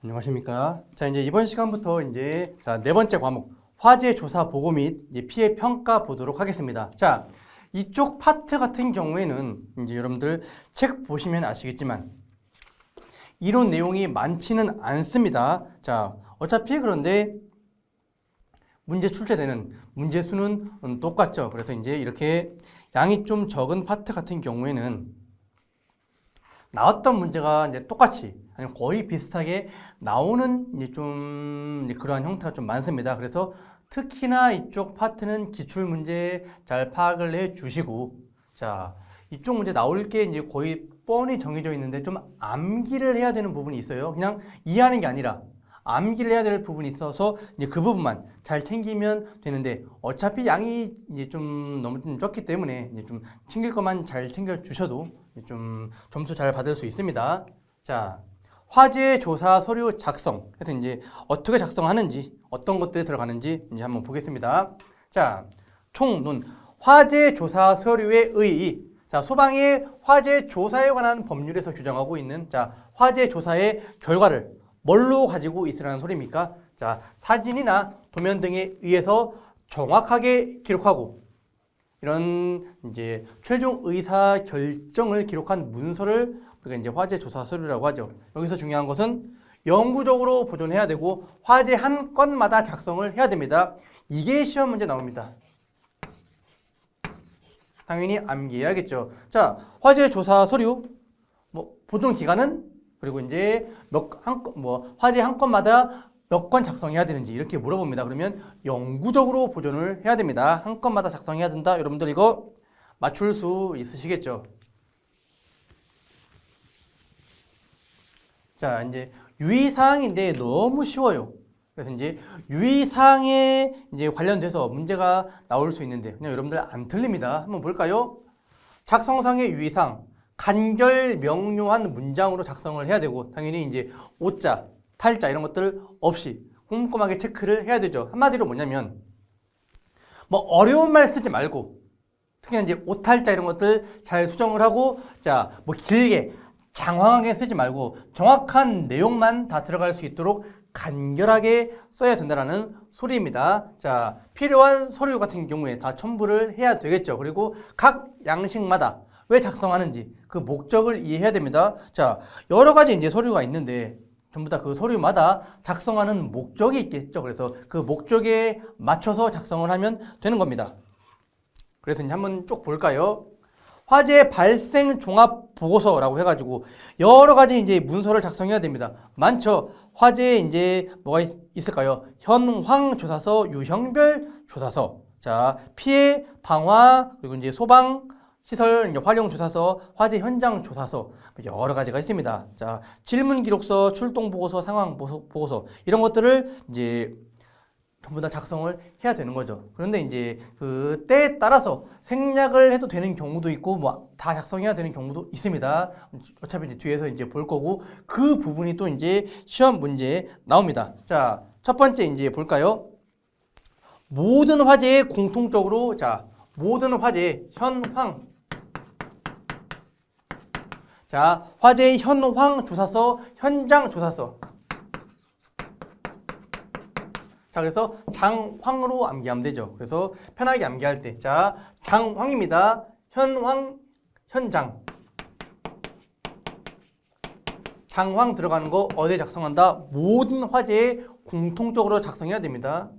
안녕하십니까. 자, 이제 이번 시간부터 네 번째 과목 화재 조사 보고 및 피해 평가 보도록 하겠습니다. 자, 이쪽 파트 같은 경우에는 이제 여러분들 책 보시면 아시겠지만 이론 내용이 많지는 않습니다. 자, 어차피 그런데 문제 출제되는 문제 수는 똑같죠. 그래서 이제 이렇게 양이 좀 적은 파트 같은 경우에는 나왔던 문제가 이제 똑같이 아니면 거의 비슷하게 나오는 그러한 형태가 좀 많습니다. 그래서 특히나 이쪽 파트는 기출 문제 잘 파악을 해 주시고, 자, 이쪽 문제 나올 게 이제 거의 뻔히 정해져 있는데 좀 암기를 해야 되는 부분이 있어요. 그냥 이해하는 게 아니라 암기를 해야 될 부분이 있어서 이제 그 부분만 잘 챙기면 되는데, 어차피 양이 이제 좀 너무 좀 적기 때문에 이제 좀 챙길 것만 잘 챙겨 주셔도 좀 점수 잘 받을 수 있습니다. 자, 화재 조사 서류 작성. 그래서 이제 어떻게 작성하는지, 어떤 것들이 들어가는지 이제 한번 보겠습니다. 자, 총론 화재 조사 서류의 의의. 자, 소방의 화재 조사에 관한 법률에서 규정하고 있는 화재 조사의 결과를 뭘로 가지고 있으라는 소리입니까? 자, 사진이나 도면 등에 의해서 정확하게 기록하고 이런 이제 최종 의사 결정을 기록한 문서를 우리가 이제 화재 조사 서류라고 하죠. 여기서 중요한 것은 영구적으로 보존해야 되고 화재 한 건마다 작성을 해야 됩니다. 이게 시험 문제 나옵니다. 당연히 암기해야겠죠. 자, 화재 조사 서류 보존 기간은, 그리고 이제 화재 한 건마다 몇 건 작성해야 되는지 이렇게 물어봅니다. 그러면 영구적으로 보존을 해야 됩니다. 한 건마다 작성해야 된다. 여러분들 이거 맞출 수 있으시겠죠? 자, 이제 유의사항인데 너무 쉬워요. 그래서 이제 유의사항에 이제 관련돼서 문제가 나올 수 있는데 그냥 여러분들 안 틀립니다. 한번 볼까요? 작성상의 유의사항, 간결 명료한 문장으로 작성을 해야 되고, 당연히 이제 오자, 탈자 이런 것들 없이 꼼꼼하게 체크를 해야 되죠. 한마디로 뭐냐면 어려운 말 쓰지 말고, 특히나 이제 오탈자 이런 것들 잘 수정을 하고, 자, 길게 장황하게 쓰지 말고 정확한 내용만 다 들어갈 수 있도록 간결하게 써야 된다는 소리입니다. 자, 필요한 서류 같은 경우에 다 첨부를 해야 되겠죠. 그리고 각 양식마다 왜 작성하는지 그 목적을 이해해야 됩니다. 자, 여러 가지 이제 서류가 있는데 전부 다 그 서류마다 작성하는 목적이 있겠죠. 그래서 그 목적에 맞춰서 작성을 하면 되는 겁니다. 그래서 이제 한번 쭉 볼까요? 화재 발생 종합 보고서라고 해가지고 여러 가지 이제 문서를 작성해야 됩니다. 많죠. 화재에 이제 뭐가 있을까요? 현황 조사서, 유형별 조사서, 자, 피해 방화, 그리고 이제 소방 시설 활용 조사서, 화재 현장 조사서, 여러 가지가 있습니다. 자, 질문 기록서, 출동 보고서, 상황 보고서 이런 것들을 이제 전부 다 작성을 해야 되는 거죠. 그런데 이제 그 때에 따라서 생략을 해도 되는 경우도 있고 다 작성해야 되는 경우도 있습니다. 어차피 이제 뒤에서 이제 볼 거고 그 부분이 또 이제 시험 문제에 나옵니다. 자, 첫 번째 이제 볼까요? 모든 화재에 공통적으로, 자, 모든 화재의 현황. 자, 화재의 현황 조사서, 현장 조사서. 자, 그래서 장황으로 암기하면 되죠. 그래서 편하게 암기할 때, 자, 장황입니다. 현황, 현장. 장황 들어가는 거 어디에 작성한다? 모든 화재에 공통적으로 작성해야 됩니다.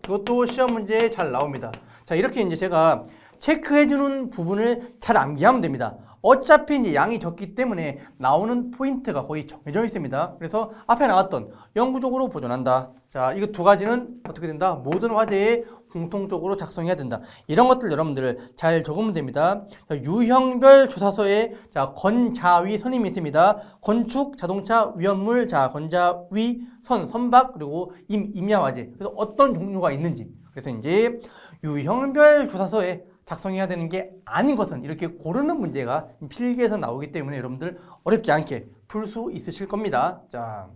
이것도 시험 문제에 잘 나옵니다. 자, 이렇게 이제 제가 체크해주는 부분을 잘 암기하면 됩니다. 어차피 이제 양이 적기 때문에 나오는 포인트가 거의 정해져 있습니다. 그래서 앞에 나왔던 영구적으로 보존한다. 자, 이거 두 가지는 어떻게 된다? 모든 화재에 공통적으로 작성해야 된다. 이런 것들 여러분들 잘 적으면 됩니다. 자, 유형별 조사서에 자, 건자위 선임이 있습니다. 건축, 자동차, 위험물, 자, 건자위, 선박, 그리고 임야 화재. 그래서 어떤 종류가 있는지. 그래서 이제 유형별 조사서에 작성해야 되는 게 아닌 것은 이렇게 고르는 문제가 필기에서 나오기 때문에 여러분들 어렵지 않게 풀 수 있으실 겁니다. 자,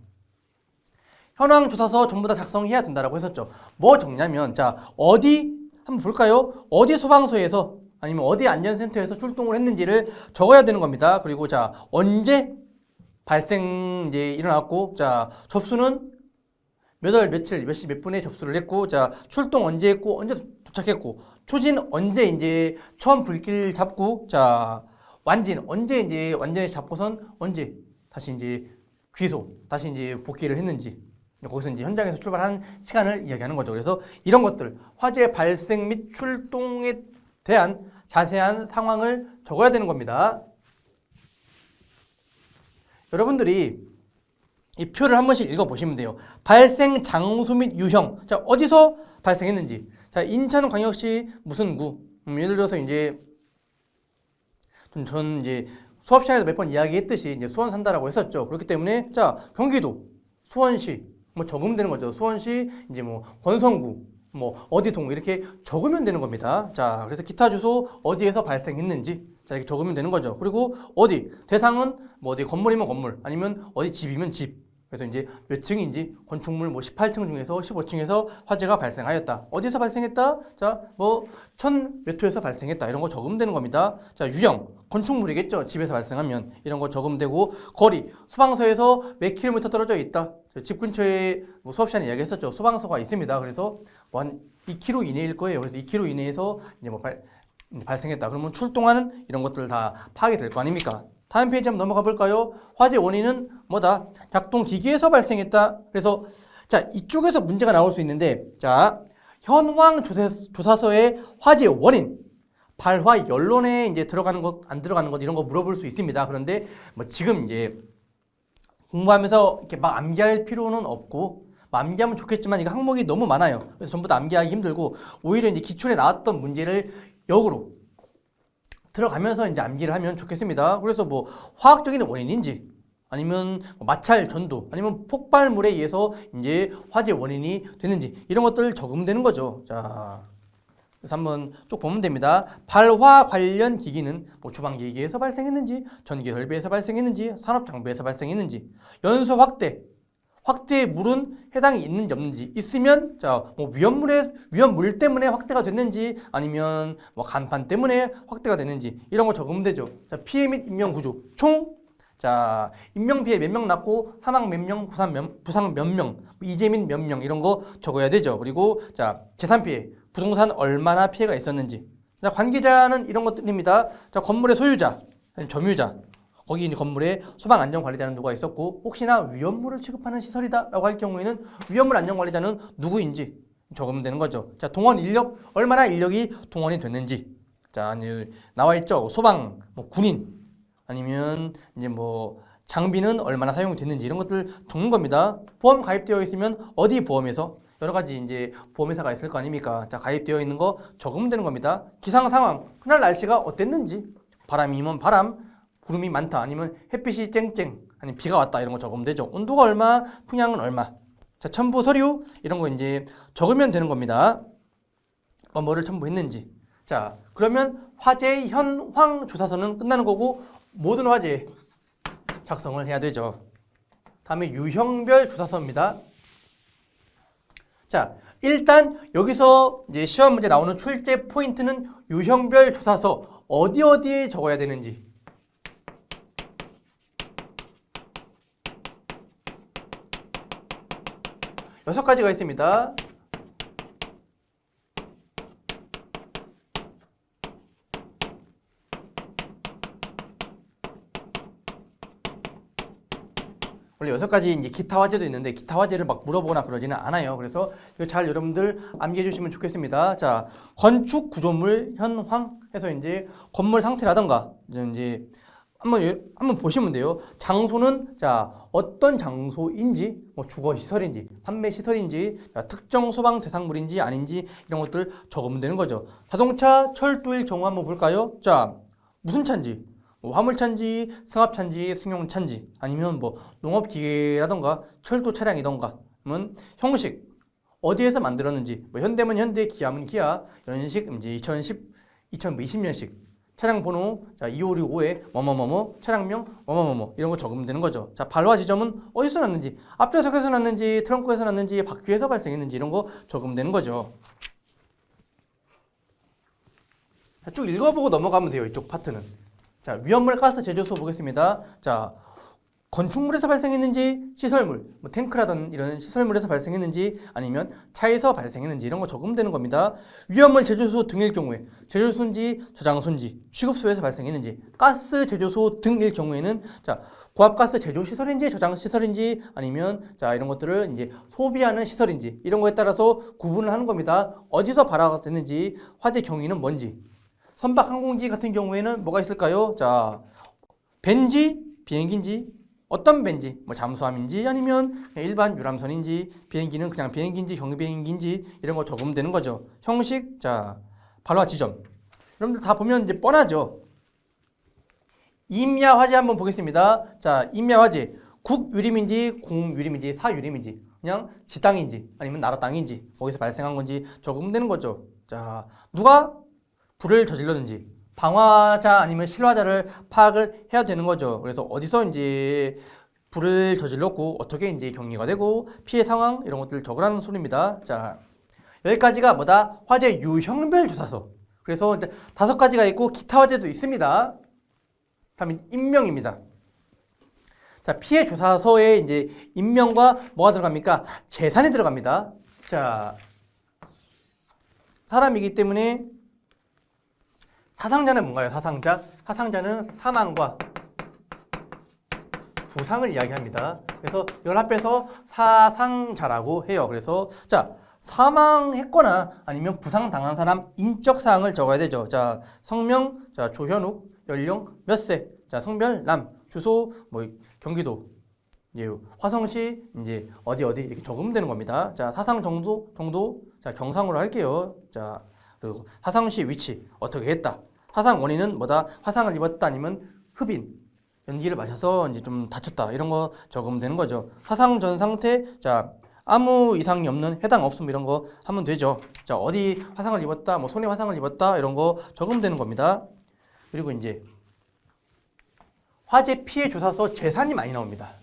현황 조사서 전부 다 작성해야 된다라고 했었죠. 뭐 적냐면, 자, 어디 한번 볼까요? 어디 소방서에서 아니면 어디 안전센터에서 출동을 했는지를 적어야 되는 겁니다. 그리고 자, 언제 발생 이제 일어났고, 자, 접수는 몇 월 며칠 몇 시 몇 분에 접수를 했고, 자, 출동 언제 했고, 언제 도착했고, 초진 언제 이제 처음 불길 잡고, 자, 완진 언제 이제 완전히 잡고선 언제 다시 이제 귀소, 다시 이제 복귀를 했는지, 거기서 이제 현장에서 출발한 시간을 이야기하는 거죠. 그래서 이런 것들, 화재 발생 및 출동에 대한 자세한 상황을 적어야 되는 겁니다. 여러분들이 이 표를 한 번씩 읽어보시면 돼요. 발생 장소 및 유형. 자, 어디서 발생했는지. 자, 인천광역시 무슨 구. 예를 들어서 이제 전 이제 수업 시간에도 몇 번 이야기했듯이 이제 수원 산다라고 했었죠. 그렇기 때문에 자, 경기도 수원시 뭐 적으면 되는 거죠. 수원시 이제 뭐 권성구 뭐 어디 동 이렇게 적으면 되는 겁니다. 자, 그래서 기타 주소 어디에서 발생했는지 자, 이렇게 적으면 되는 거죠. 그리고 어디 대상은 뭐 어디 건물이면 건물 아니면 어디 집이면 집. 그래서 이제 몇 층인지 건축물 뭐 18층 중에서 15층에서 화재가 발생하였다. 어디서 발생했다? 자, 뭐 1000몇 호에서 발생했다. 이런 거 적으면 되는 겁니다. 자, 유형 건축물이겠죠. 집에서 발생하면 이런 거 적으면 되고 거리 소방서에서 몇 킬로미터 떨어져 있다. 집 근처에 뭐 수업 시간에 이야기했었죠. 소방서가 있습니다. 그래서 뭐 한 2km 이내일 거예요. 그래서 2km 이내에서 이제 뭐 발생했다. 그러면 출동하는 이런 것들 다 파악이 될 거 아닙니까? 다음 페이지 한번 넘어가 볼까요? 화재 원인은 뭐다? 작동 기기에서 발생했다. 그래서 자, 이쪽에서 문제가 나올 수 있는데 자, 현황 조사서의 화재 원인 발화 연론에 이제 들어가는 것, 안 들어가는 것 이런 거 물어볼 수 있습니다. 그런데 뭐 지금 이제 공부하면서 이렇게 막 암기할 필요는 없고 암기하면 좋겠지만 이거 항목이 너무 많아요. 그래서 전부 다 암기하기 힘들고 오히려 이제 기출에 나왔던 문제를 역으로 들어가면서 이제 암기를 하면 좋겠습니다. 그래서 뭐 화학적인 원인인지 아니면 마찰 전도 아니면 폭발물에 의해서 이제 화재 원인이 되는지 이런 것들 적으면 되는 거죠. 자, 그래서 한번 쭉 보면 됩니다. 발화 관련 기기는 뭐 주방 기기에서 발생했는지, 전기 설비에서 발생했는지, 산업 장비에서 발생했는지, 연소 확대의 물은 해당이 있는지 없는지 있으면 자, 뭐 위험물 때문에 확대가 됐는지 아니면 뭐 간판 때문에 확대가 됐는지 이런 거 적으면 되죠. 자, 피해 및 인명 구조 총 자, 인명 피해 몇 명 났고 사망 몇 명, 부상 몇 명, 이재 및 몇 명 이런 거 적어야 되죠. 그리고 자, 재산 피해, 부동산 얼마나 피해가 있었는지. 자, 관계자는 이런 것들입니다. 자, 건물의 소유자, 점유자. 거기 있는 건물에 소방안전관리자는 누가 있었고 혹시나 위험물을 취급하는 시설이다라고 할 경우에는 위험물 안전관리자는 누구인지 적으면 되는 거죠. 자, 동원 인력 얼마나 인력이 동원이 됐는지. 자, 나와 있죠. 소방, 뭐 군인 아니면 이제 뭐 장비는 얼마나 사용이 됐는지 이런 것들 적는 겁니다. 보험 가입되어 있으면 어디 보험에서 여러 가지 이제 보험회사가 있을 거 아닙니까? 자, 가입되어 있는 거 적으면 되는 겁니다. 기상 상황 그날 날씨가 어땠는지 바람이면 바람 구름이 많다 아니면 햇빛이 쨍쨍 아니면 비가 왔다 이런 거 적으면 되죠. 온도가 얼마, 풍향은 얼마. 자, 첨부 서류 이런 거 이제 적으면 되는 겁니다. 뭐를 첨부했는지. 자, 그러면 화재 현황 조사서는 끝나는 거고 모든 화재 작성을 해야 되죠. 다음에 유형별 조사서입니다. 자, 일단 여기서 이제 시험 문제 나오는 출제 포인트는 유형별 조사서 어디에 적어야 되는지. 6가지가 있습니다. 원래 6가지 이제 기타 화재도 있는데 기타 화재를 막 물어보거나 그러지는 않아요. 그래서 이거 잘 여러분들 암기해 주시면 좋겠습니다. 자, 건축 구조물 현황 해서 이제 건물 상태라던가 이제 한번 보시면 돼요. 장소는 자, 어떤 장소인지, 뭐 주거 시설인지, 판매 시설인지, 자, 특정 소방 대상물인지 아닌지 이런 것들 적으면 되는 거죠. 자동차, 철도일 경우 한번 볼까요? 자, 무슨 차인지, 뭐 화물차인지, 승합차인지, 승용차인지, 아니면 뭐 농업기계라던가 철도 차량이던가, 그러면 형식 어디에서 만들었는지, 뭐 현대면 현대, 기아면 기아, 연식 이제 2020년식. 차량 번호 자 2565에 뭐뭐뭐뭐 차량명 뭐뭐뭐뭐 이런 거 적으면 되는 거죠. 자, 발화 지점은 어디서 났는지 앞좌석에서 났는지 트렁크에서 났는지 바퀴에서 발생했는지 이런 거 적으면 되는 거죠. 자, 쭉 읽어보고 넘어가면 돼요. 이쪽 파트는. 자, 위험물, 가스, 제조소 보겠습니다. 자, 건축물에서 발생했는지, 시설물, 뭐 탱크라든 이런 시설물에서 발생했는지, 아니면 차에서 발생했는지 이런 거 적으면 되는 겁니다. 위험물 제조소 등일 경우에 제조소인지 저장소인지 취급소에서 발생했는지, 가스 제조소 등일 경우에는 자, 고압가스 제조 시설인지 저장 시설인지 아니면 자, 이런 것들을 이제 소비하는 시설인지 이런 거에 따라서 구분을 하는 겁니다. 어디서 발화됐는지, 화재 경위는 뭔지. 선박 항공기 같은 경우에는 뭐가 있을까요? 자, 벤지, 비행기인지, 어떤 벤지, 뭐 잠수함인지 아니면 일반 유람선인지, 비행기는 그냥 비행기인지 경비행기인지 이런 거 적으면 되는 거죠. 형식, 자, 발화 지점. 여러분들 다 보면 이제 뻔하죠. 임야 화재 한번 보겠습니다. 자, 임야 화재. 국유림인지 공유림인지 사유림인지 그냥 지 땅인지 아니면 나라 땅인지 거기서 발생한 건지 적으면 되는 거죠. 자, 누가 불을 저질렀는지 방화자 아니면 실화자를 파악을 해야 되는 거죠. 그래서 어디서 이제 불을 저질렀고 어떻게 이제 경위가 되고 피해 상황 이런 것들 적으라는 소리입니다. 자, 여기까지가 뭐다? 화재 유형별 조사서. 그래서 이제 5가지가 있고 기타 화재도 있습니다. 다음에 인명입니다. 자, 피해 조사서에 이제 인명과 뭐가 들어갑니까? 재산이 들어갑니다. 자, 사람이기 때문에 사상자는 뭔가요? 사상자? 사상자는 사망과 부상을 이야기합니다. 그래서 이걸 합해서 사상자라고 해요. 그래서 자, 사망했거나 아니면 부상당한 사람 인적 사항을 적어야 되죠. 자, 성명, 자, 조현욱, 연령 몇 세, 자, 성별 남, 주소 뭐 경기도, 이제 화성시 이제 어디 이렇게 적으면 되는 겁니다. 자, 사상 정도, 자, 경상으로 할게요. 자, 그리고 사상시 위치 어떻게 했다. 사상 원인은 뭐다? 화상을 입었다 아니면 흡인, 연기를 마셔서 이제 좀 다쳤다 이런 거 적으면 되는 거죠. 화상 전 상태, 자, 아무 이상이 없는 해당 없음 이런 거 하면 되죠. 자, 어디 화상을 입었다, 뭐 손에 화상을 입었다 이런 거 적으면 되는 겁니다. 그리고 이제 화재 피해 조사서 재산이 많이 나옵니다.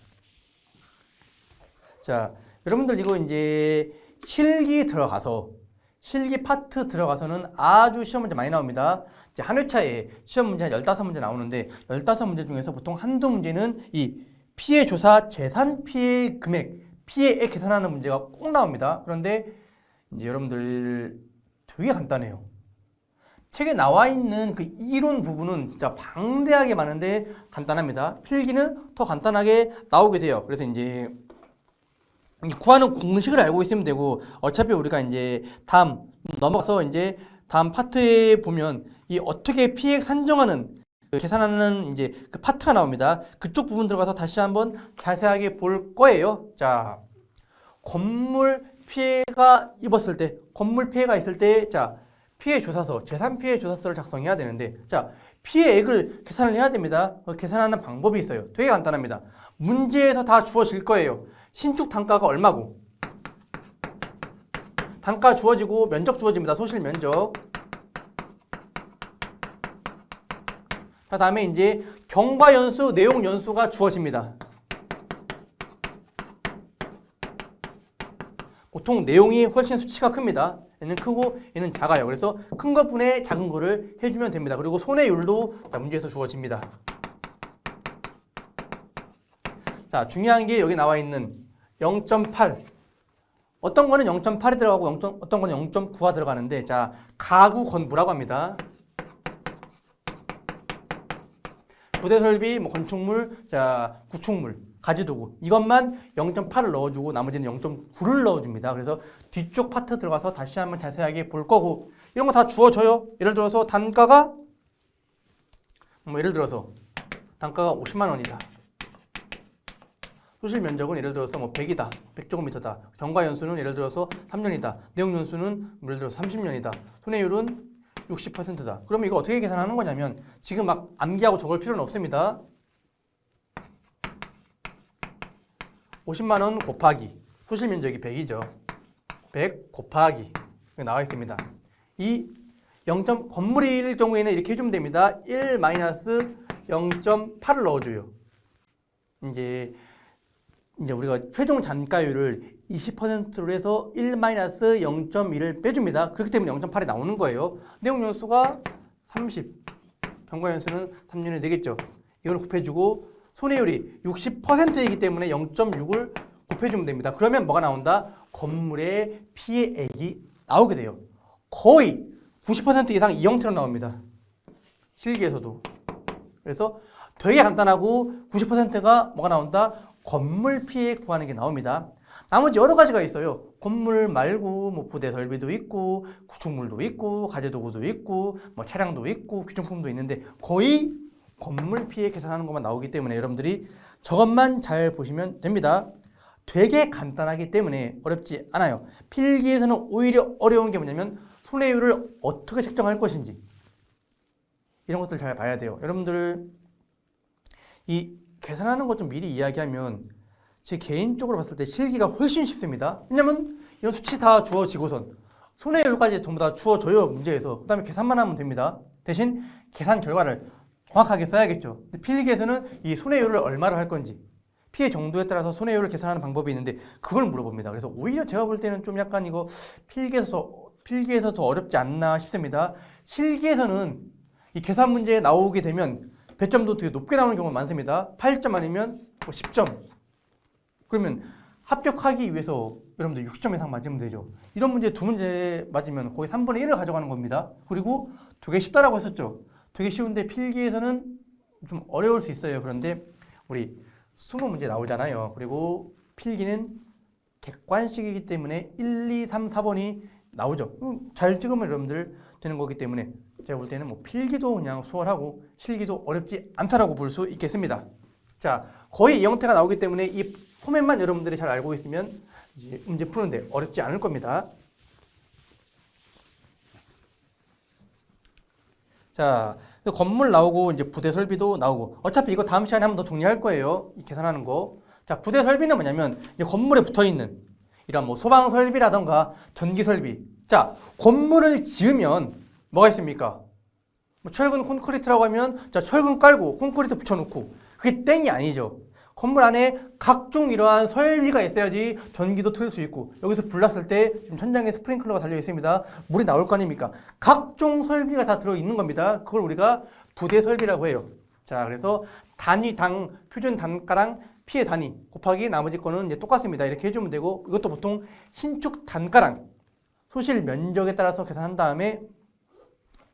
자, 여러분들 이거 이제 실기 파트 들어가서는 아주 시험 문제 많이 나옵니다. 이제 한 회차에 시험 문제 한 15문제 나오는데 15문제 중에서 보통 한두 문제는 이 피해 조사 재산 피해 금액, 피해액 계산하는 문제가 꼭 나옵니다. 그런데 이제 여러분들 되게 간단해요. 책에 나와 있는 그 이론 부분은 진짜 방대하게 많은데 간단합니다. 필기는 더 간단하게 나오게 돼요. 그래서 이제 구하는 공식을 알고 있으면 되고 어차피 우리가 이제 다음 넘어가서 이제 다음 파트에 보면 이 어떻게 피해 산정하는 그 계산하는 이제 그 파트가 나옵니다. 그쪽 부분 들어가서 다시 한번 자세하게 볼 거예요. 자, 건물 피해가 있을 때, 자, 피해 조사서, 재산 피해 조사서를 작성해야 되는데, 자, 피해액을 계산을 해야 됩니다. 계산하는 방법이 있어요. 되게 간단합니다. 문제에서 다 주어질 거예요. 신축 단가가 얼마고, 단가 주어지고 면적 주어집니다. 소실 면적. 그 다음에 이제 경과 연수, 내용 연수가 주어집니다. 보통 내용이 훨씬 수치가 큽니다. 얘는 크고 얘는 작아요. 그래서 큰 것분에 작은 거를 해주면 됩니다. 그리고 손해율도 문제에서 주어집니다. 자, 중요한 게 여기 나와 있는 0.8. 어떤 거는 0.8이 들어가고 어떤 거는 0.9가 들어가는데, 자, 가구 건물이라고 합니다. 부대 설비, 뭐 건축물, 자, 구축물, 가지도구 이것만 0.8을 넣어주고 나머지는 0.9를 넣어줍니다. 그래서 뒤쪽 파트 들어가서 다시 한번 자세하게 볼 거고, 이런 거 다 주어져요. 예를 들어서 단가가 예를 들어서 단가가 50만 원이다. 소실 면적은 예를 들어서 100이다. 100제곱미터다. 경과 연수는 예를 들어서 3년이다. 내용 연수는 예를 들어서 30년이다. 손해율은 60%다. 그러면 이거 어떻게 계산하는 거냐면 지금 막 암기하고 적을 필요는 없습니다. 50만 원 곱하기 소실 면적이 100이죠. 100 곱하기 나와 있습니다. 이 0. 건물일 경우에는 이렇게 해주면 됩니다. 1 마이너스 0.8을 넣어줘요. 이제 우리가 최종 잔가율을 20%로 해서 1 마이너스 0.1을 빼줍니다. 그렇기 때문에 0.8이 나오는 거예요. 내용 연수가 30. 경과연수는 3년이 되겠죠. 이걸 곱해주고 손해율이 60%이기 때문에 0.6을 곱해주면 됩니다. 그러면 뭐가 나온다? 건물의 피해액이 나오게 돼요. 거의 90% 이상 이 형태로 나옵니다. 실기에서도. 그래서 되게 간단하고 90%가 뭐가 나온다? 건물 피해 구하는 게 나옵니다. 나머지 여러 가지가 있어요. 건물 말고 뭐 부대 설비도 있고 구축물도 있고 가재도구도 있고 뭐 차량도 있고 귀중품도 있는데 거의 건물 피해 계산하는 것만 나오기 때문에 여러분들이 저것만 잘 보시면 됩니다. 되게 간단하기 때문에 어렵지 않아요. 필기에서는 오히려 어려운 게 뭐냐면 손해율을 어떻게 책정할 것인지 이런 것들 잘 봐야 돼요. 여러분들 이 계산하는 것 좀 미리 이야기하면 제 개인적으로 봤을 때 실기가 훨씬 쉽습니다. 왜냐면 이런 수치 다 주어지고선 손해율까지 전부 다 주어져요. 문제에서. 그 다음에 계산만 하면 됩니다. 대신 계산 결과를 정확하게 써야겠죠. 근데 필기에서는 이 손해율을 얼마로 할 건지 피해 정도에 따라서 손해율을 계산하는 방법이 있는데 그걸 물어봅니다. 그래서 오히려 제가 볼 때는 좀 약간 이거 필기에서 더 어렵지 않나 싶습니다. 실기에서는 이 계산 문제에 나오게 되면 배점도 되게 높게 나오는 경우가 많습니다. 8점 아니면 10점. 그러면 합격하기 위해서 여러분들 60점 이상 맞으면 되죠. 이런 문제 두 문제 맞으면 거의 3분의 1을 가져가는 겁니다. 그리고 되게 쉽다라고 했었죠. 되게 쉬운데 필기에서는 좀 어려울 수 있어요. 그런데 우리 20문제 나오잖아요. 그리고 필기는 객관식이기 때문에 1, 2, 3, 4번이 나오죠. 잘 찍으면 여러분들 되는 거기 때문에 제가 볼 때는 뭐 필기도 그냥 수월하고 실기도 어렵지 않다라고 볼 수 있겠습니다. 자, 거의 이 형태가 나오기 때문에 이 포맷만 여러분들이 잘 알고 있으면 이제 문제 푸는데 어렵지 않을 겁니다. 자, 건물 나오고 이제 부대 설비도 나오고 어차피 이거 다음 시간에 한 번 더 정리할 거예요. 이 계산하는 거. 자, 부대 설비는 뭐냐면 이제 건물에 붙어 있는 이런 뭐 소방 설비라던가 전기 설비. 자, 건물을 지으면 뭐가 있습니까? 뭐 철근 콘크리트라고 하면 자, 철근 깔고 콘크리트 붙여놓고 그게 땡이 아니죠. 건물 안에 각종 이러한 설비가 있어야지 전기도 틀 수 있고 여기서 불 났을 때 지금 천장에 스프링클러가 달려 있습니다. 물이 나올 거 아닙니까? 각종 설비가 다 들어있는 겁니다. 그걸 우리가 부대 설비라고 해요. 자, 그래서 단위 표준 단가랑 피해 단위 곱하기 나머지 거는 이제 똑같습니다. 이렇게 해주면 되고 이것도 보통 신축 단가랑 소실 면적에 따라서 계산한 다음에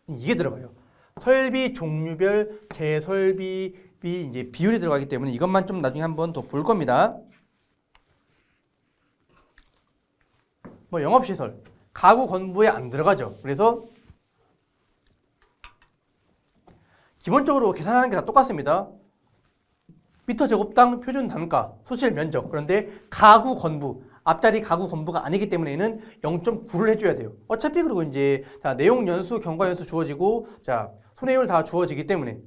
이게 들어가요. 설비 종류별 재설비 이제 비율이 들어가기 때문에 이것만 좀 나중에 한번 더 볼 겁니다. 뭐 영업시설, 가구 건부에 안 들어가죠. 그래서 기본적으로 계산하는 게 다 똑같습니다. 미터 제곱당 표준 단가, 소실 면적. 그런데 가구 건부, 앞자리 가구 건부가 아니기 때문에 얘는 0.9를 해줘야 돼요. 어차피 그리고 이제 자, 내용 연수, 경과 연수 주어지고 자, 손해율 다 주어지기 때문에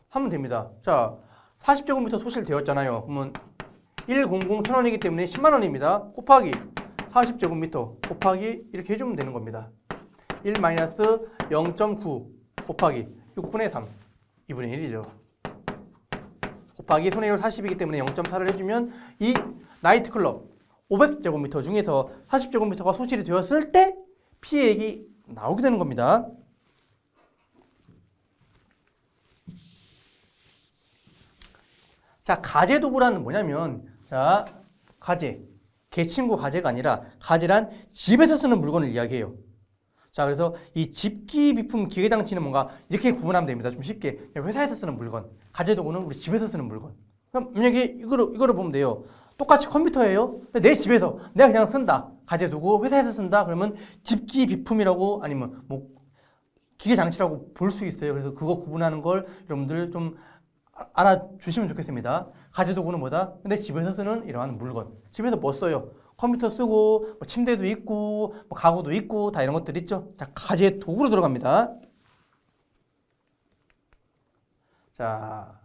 하면 됩니다. 자, 40제곱미터 소실 되었잖아요. 그러면 100,000원이기 때문에 10만 원입니다. 곱하기 40제곱미터 곱하기 이렇게 해주면 되는 겁니다. 1-0.9 곱하기 6분의 3, 2분의 1이죠. 곱하기 손해율 40이기 때문에 0.4를 해주면 이 나이트클럽 500제곱미터 중에서 40제곱미터가 소실이 되었을 때 피해액이 나오게 되는 겁니다. 자, 가재도구라는 뭐냐면 자, 가재, 개친구 가재가 아니라 가재란 집에서 쓰는 물건을 이야기해요. 자, 그래서 이 집기, 비품, 기계장치는 뭔가 이렇게 구분하면 됩니다. 좀 쉽게 회사에서 쓰는 물건, 가재도구는 우리 집에서 쓰는 물건. 그럼 만약에 이거를 보면 돼요. 똑같이 컴퓨터예요. 근데 내 집에서 내가 그냥 쓴다. 가재도구 회사에서 쓴다. 그러면 집기, 비품이라고 아니면 뭐 기계장치라고 볼 수 있어요. 그래서 그거 구분하는 걸 여러분들 좀 알아주시면 좋겠습니다. 가재도구는 뭐다? 근데 집에서 쓰는 이러한 물건. 집에서 뭐 써요? 컴퓨터 쓰고 뭐 침대도 있고 뭐 가구도 있고 다 이런 것들 있죠. 자, 가재도구로 들어갑니다. 자,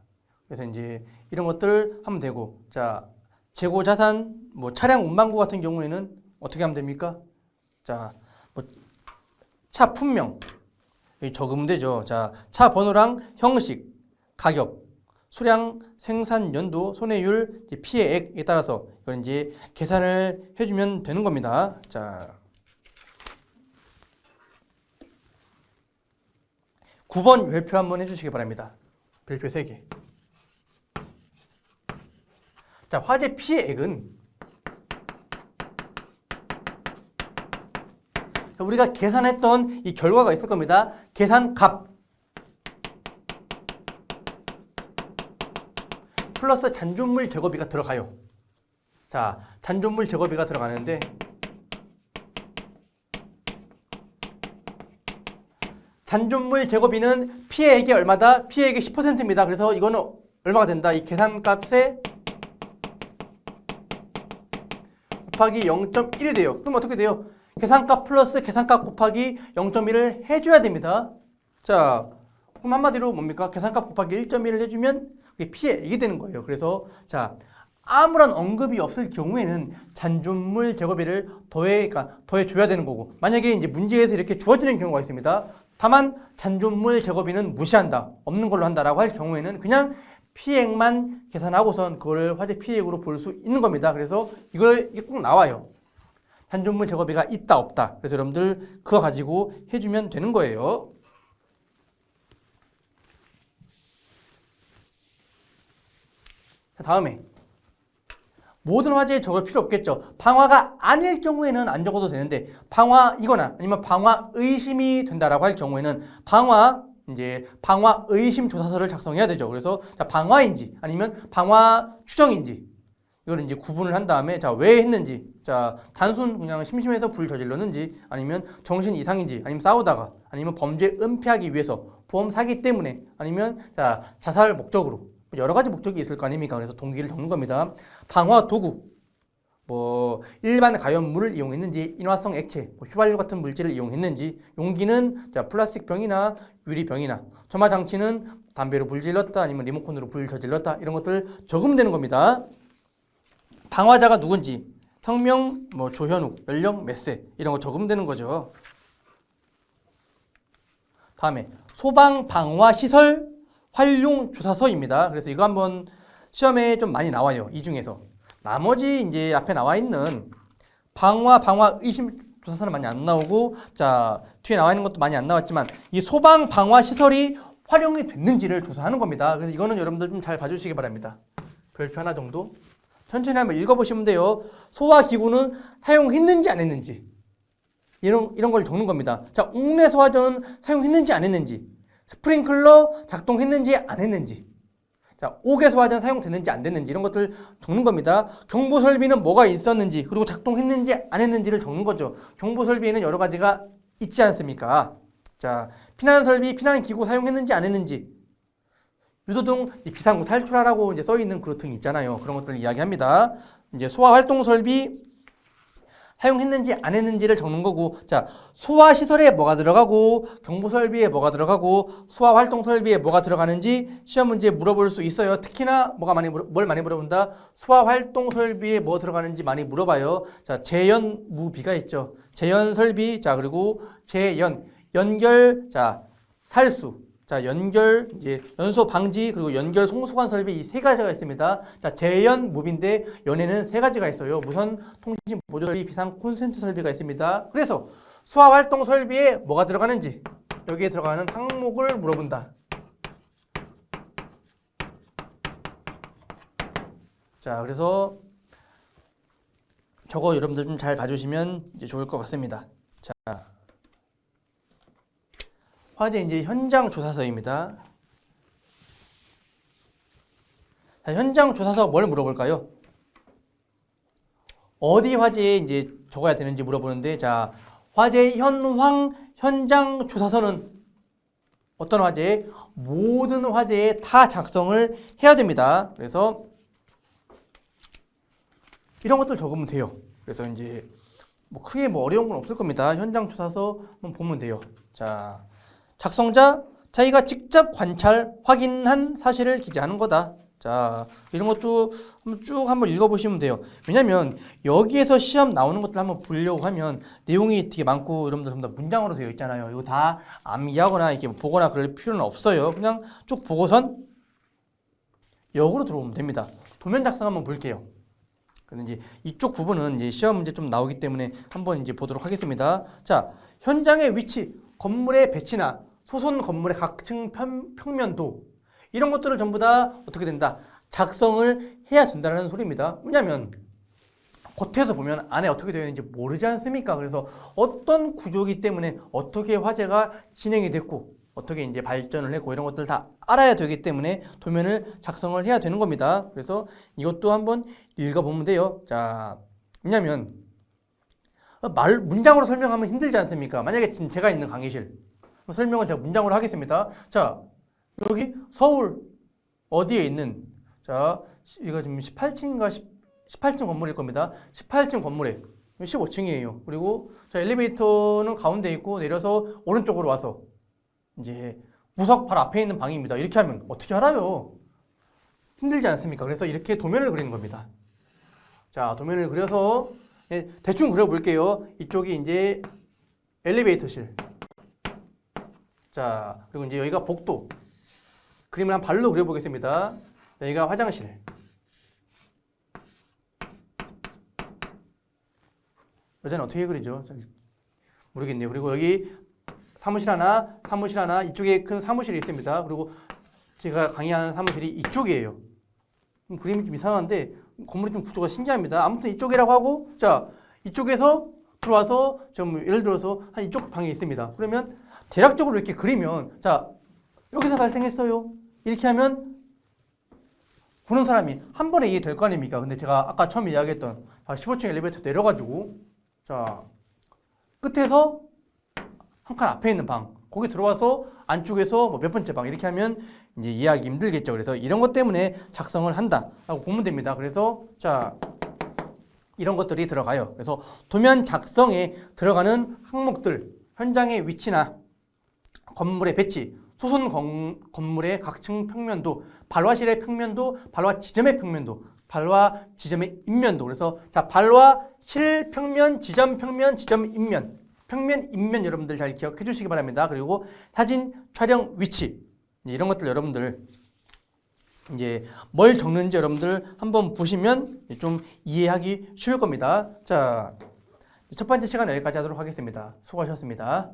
그래서 이제 이런 것들 하면 되고 자, 재고 자산 뭐 차량 운반구 같은 경우에는 어떻게 하면 됩니까? 자, 뭐 차 품명 여기 적으면 되죠. 자, 차 번호랑 형식, 가격, 수량, 생산 연도, 손해율, 피해액에 따라서 이걸 이제 계산을 해주면 되는 겁니다. 자, 9번 별표 한번 해주시기 바랍니다. 별표 3개. 자, 화재 피해액은 우리가 계산했던 이 결과가 있을 겁니다. 계산값 플러스 잔존물 제거비가 들어가요. 자, 잔존물 제거비가 들어가는데 잔존물 제거비는 피해액이 얼마다? 피해액이 10%입니다. 그래서 이거는 얼마가 된다? 이 계산값에 곱하기 0.1이 돼요. 그럼 어떻게 돼요? 계산값 플러스 계산값 곱하기 0.1을 해줘야 됩니다. 자, 그럼 한마디로 뭡니까? 계산값 곱하기 1.1을 해주면 그게 피해액이 되는 거예요. 그래서 자, 아무런 언급이 없을 경우에는 잔존물 제거비를 더해줘야 되는 거고, 만약에 이제 문제에서 이렇게 주어지는 경우가 있습니다. 다만 잔존물 제거비는 무시한다, 없는 걸로 한다라고 할 경우에는 그냥 피해액만 계산하고선 그거를 화재 피해액으로 볼 수 있는 겁니다. 그래서 이게 꼭 나와요. 잔존물 제거비가 있다 없다. 그래서 여러분들 그거 가지고 해주면 되는 거예요. 자, 다음에 모든 화재에 적을 필요 없겠죠. 방화가 아닐 경우에는 안 적어도 되는데 방화이거나 아니면 방화 의심이 된다라고 할 경우에는 방화 의심 조사서를 작성해야 되죠. 그래서 자, 방화인지 아니면 방화 추정인지 이걸 이제 구분을 한 다음에 자, 왜 했는지, 자, 단순 그냥 심심해서 불 저질렀는지, 아니면 정신 이상인지, 아니면 싸우다가, 아니면 범죄 은폐하기 위해서, 보험 사기 때문에, 아니면 자, 자살 목적으로 여러 가지 목적이 있을 거 아닙니까? 그래서 동기를 적는 겁니다. 방화 도구, 뭐 일반 가연물을 이용했는지, 인화성 액체, 휘발유 같은 물질을 이용했는지, 용기는 자, 플라스틱 병이나 유리병이나, 점화 장치는 담배로 불 질렀다, 아니면 리모컨으로 불 저질렀다, 이런 것들 적으면 되는 겁니다. 방화자가 누군지, 성명, 뭐 조현욱, 연령 몇 세, 이런 거 적으면 되는 거죠. 다음에 소방 방화 시설 활용 조사서입니다. 그래서 이거 한번 시험에 좀 많이 나와요. 이 중에서 나머지 이제 앞에 나와 있는 방화 의심 조사서는 많이 안 나오고, 자, 뒤에 나와 있는 것도 많이 안 나왔지만 이 소방 방화 시설이 활용이 됐는지를 조사하는 겁니다. 그래서 이거는 여러분들 좀 잘 봐주시기 바랍니다. 별표 하나 정도. 천천히 한번 읽어보시면 돼요. 소화기구는 사용했는지 안 했는지 이런 걸 적는 겁니다. 자, 옥내 소화전은 사용했는지 안 했는지, 스프링클러 작동했는지 안 했는지, 자, 옥외 소화전 사용됐는지 안 됐는지 이런 것들 적는 겁니다. 경보 설비는 뭐가 있었는지, 그리고 작동했는지 안 했는지를 적는 거죠. 경보 설비에는 여러 가지가 있지 않습니까? 자, 피난 설비, 피난 기구 사용했는지 안 했는지, 유소등 비상구 탈출하라고 이제 써 있는 그 등 있잖아요. 그런 것들을 이야기합니다. 이제 소화 활동 설비 사용했는지 안 했는지를 적는 거고, 자, 소화 시설에 뭐가 들어가고, 경보 설비에 뭐가 들어가고, 소화 활동 설비에 뭐가 들어가는지 시험 문제에 물어볼 수 있어요. 특히나 뭘 많이 물어본다? 소화 활동 설비에 뭐 들어가는지 많이 물어봐요. 자, 재연무비가 있죠. 재연 설비, 자, 그리고 연결, 자, 살수. 자, 연결, 이제 연소 방지, 그리고 연결 송수관 설비 이 세 가지가 있습니다. 자, 재연 무비인데 연에는 세 가지가 있어요. 무선 통신 보조 설비, 비상 콘센트 설비가 있습니다. 그래서 수화 활동 설비에 뭐가 들어가는지 여기에 들어가는 항목을 물어본다. 자, 그래서 저거 여러분들 좀 잘 봐주시면 이제 좋을 것 같습니다. 자. 화재 이제 현장 조사서입니다. 자, 현장 조사서 뭘 물어볼까요? 어디 화재에 이제 적어야 되는지 물어보는데, 자, 화재 현장 조사서는 어떤 화재에? 모든 화재에 다 작성을 해야 됩니다. 그래서 이런 것들 적으면 돼요. 그래서 이제 뭐 크게 뭐 어려운 건 없을 겁니다. 현장 조사서 한번 보면 돼요. 자. 작성자, 자기가 직접 관찰, 확인한 사실을 기재하는 거다. 자, 이런 것도 한번 읽어보시면 돼요. 왜냐면 여기에서 시험 나오는 것들 한번 보려고 하면 내용이 되게 많고 여러분들 전부 다 문장으로 되어 있잖아요. 이거 다 암기하거나 이렇게 보거나 그럴 필요는 없어요. 그냥 쭉 보고선 역으로 들어오면 됩니다. 도면 작성 한번 볼게요. 근데 이제 이쪽 부분은 이제 시험 문제 좀 나오기 때문에 한번 이제 보도록 하겠습니다. 자, 현장의 위치, 건물의 배치나 소선 건물의 각층 평면도 이런 것들을 전부 다 어떻게 된다? 작성을 해야 된다는 소리입니다. 왜냐하면 겉에서 보면 안에 어떻게 되어 있는지 모르지 않습니까? 그래서 어떤 구조이기 때문에 어떻게 화재가 진행이 됐고 어떻게 이제 발전을 했고 이런 것들 다 알아야 되기 때문에 도면을 작성을 해야 되는 겁니다. 그래서 이것도 한번 읽어보면 돼요. 자, 왜냐면 문장으로 설명하면 힘들지 않습니까? 만약에 지금 제가 있는 강의실 설명을 제가 문장으로 하겠습니다. 자, 여기 서울 어디에 있는 자, 이거 지금 18층인가 18층 건물일 겁니다. 18층 건물에 15층이에요. 그리고 자, 엘리베이터는 가운데 있고 내려서 오른쪽으로 와서 이제 구석 바로 앞에 있는 방입니다. 이렇게 하면 어떻게 알아요? 힘들지 않습니까? 그래서 이렇게 도면을 그리는 겁니다. 자, 도면을 그려서 대충 그려볼게요. 이쪽이 이제 엘리베이터실. 자, 그리고 이제 여기가 복도. 그림을 한 발로 그려보겠습니다. 여기가 화장실. 여자는 어떻게 그리죠? 모르겠네요. 그리고 여기 사무실 하나, 이쪽에 큰 사무실이 있습니다. 그리고 제가 강의하는 사무실이 이쪽이에요. 그림이 좀 이상한데 건물이 좀 구조가 신기합니다. 아무튼 이쪽이라고 하고 자, 이쪽에서 들어와서 좀 예를 들어서 한 이쪽 방에 있습니다. 그러면 대략적으로 이렇게 그리면 자, 여기서 발생했어요. 이렇게 하면 보는 사람이 한 번에 이해될 거 아닙니까? 근데 제가 아까 처음에 이야기했던 15층 엘리베이터 내려가지고 자, 끝에서 한 칸 앞에 있는 방 거기 들어와서 안쪽에서 뭐 몇 번째 방 이렇게 하면 이제 이해하기 힘들겠죠. 그래서 이런 것 때문에 작성을 한다라고 보면 됩니다. 그래서 자, 이런 것들이 들어가요. 그래서 도면 작성에 들어가는 항목들, 현장의 위치나 건물의 배치, 소선 건물의 각층 평면도, 발화실의 평면도, 발화 지점의 평면도, 발화 지점의 인면도. 그래서 자, 발화 실 평면, 지점 평면, 지점 인면, 평면, 인면 여러분들 잘 기억해 주시기 바랍니다. 그리고 사진 촬영 위치 이런 것들 여러분들 이제 뭘 적는지 여러분들 한번 보시면 좀 이해하기 쉬울 겁니다. 자, 첫 번째 시간 여기까지 하도록 하겠습니다. 수고하셨습니다.